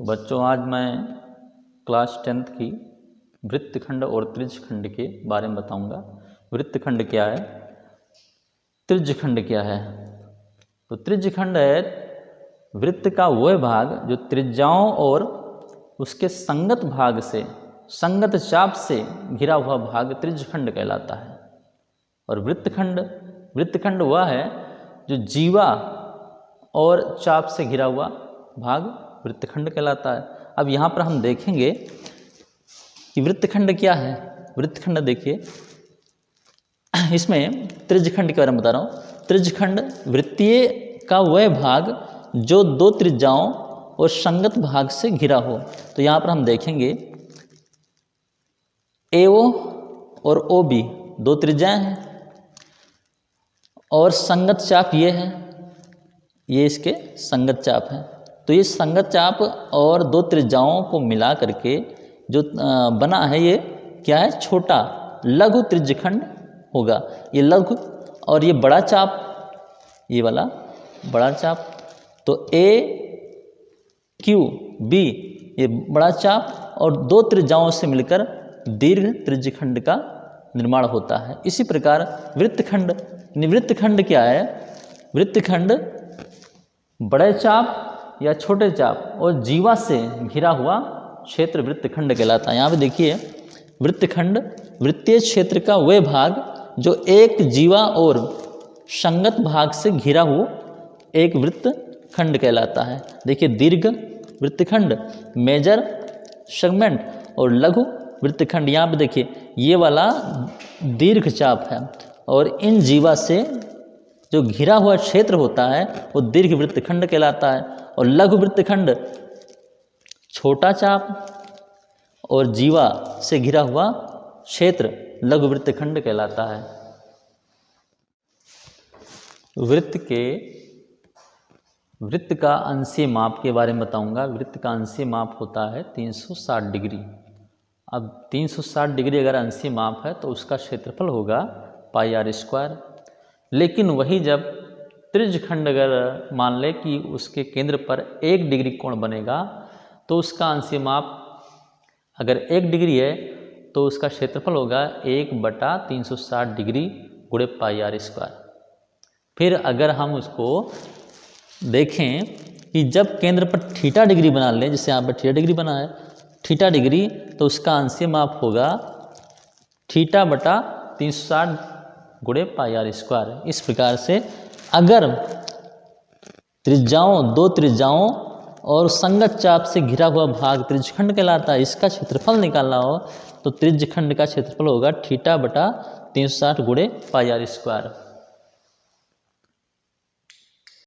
बच्चों, आज मैं क्लास 10th की वृत्तखंड और त्रिज्यखंड के बारे में बताऊंगा। वृत्तखंड क्या है, त्रिज्यखंड क्या है। तो त्रिज्यखंड है वृत्त का वह भाग जो त्रिज्याओं और उसके संगत भाग से, संगत चाप से घिरा हुआ भाग त्रिज्यखंड कहलाता है। और वृत्तखंड वह है जो जीवा और चाप से घिरा हुआ भाग वृत्तखंड कहलाता है। अब यहाँ पर हम देखेंगे कि वृत्तखंड क्या है। वृत्तखंड देखिए, इसमें त्रिज्यखंड के बारे में बता रहा हूँ। त्रिज्यखंड वृत्तीय का वह भाग जो दो त्रिज्याओं और संगत भाग से घिरा हो। तो यहाँ पर हम देखेंगे AO और OB दो त्रिज्याएं हैं और संगत चाप ये है, ये इसके संगत चाप है। तो ये संगत चाप और दो त्रिज्याओं को मिला करके जो बना है, ये क्या है, छोटा लघु त्रिज्यखंड होगा। ये लघु और ये बड़ा चाप, ये वाला बड़ा चाप। तो AQB ये बड़ा चाप और दो त्रिज्याओं से मिलकर दीर्घ त्रिज्यखंड का निर्माण होता है। इसी प्रकार वृत्तखंड, वृत्तखंड क्या है, वृत्तखंड बड़े चाप या छोटे चाप और जीवा से घिरा हुआ क्षेत्र वृत्तखंड कहलाता है। यहाँ पे देखिए, वृत्तखंड वृत्तीय क्षेत्र का वह भाग जो एक जीवा और संगत भाग से घिरा हुआ एक वृत्तखंड कहलाता है। देखिए, दीर्घ वृत्तखंड, मेजर सेगमेंट और लघु वृत्तखंड। यहाँ पे देखिए, ये वाला दीर्घ चाप है और इन जीवा से जो घिरा हुआ क्षेत्र होता है वो दीर्घ वृत्तखंड कहलाता है। और लघु वृत्तखंड छोटा चाप और जीवा से घिरा हुआ क्षेत्र लघु वृत्तखंड कहलाता है। वृत्त का अंशीय माप के बारे में बताऊंगा। वृत्त का अंशीय माप होता है 360 डिग्री। अब 360 डिग्री अगर अंशीय माप है तो उसका क्षेत्रफल होगा πr²। लेकिन वही जब त्रिज्यखंड अगर मान ले कि उसके केंद्र पर 1 डिग्री कोण बनेगा तो उसका अंशीय माप अगर 1 डिग्री है तो उसका क्षेत्रफल होगा 1/360 डिग्री गुणे πr²। फिर अगर हम उसको देखें कि जब केंद्र पर थीटा डिग्री बना लें, जैसे यहाँ पर थीटा डिग्री बना है, थीटा डिग्री, तो उसका अंशीय माप होगा θ/360 गुणे πr²। इस प्रकार से अगर दो त्रिज्याओं और संगत चाप से घिरा हुआ भाग त्रिज्यखंड कहलाता है, इसका क्षेत्रफल निकालना हो तो त्रिज्यखंड का क्षेत्रफल होगा θ/360 गुणे πr²।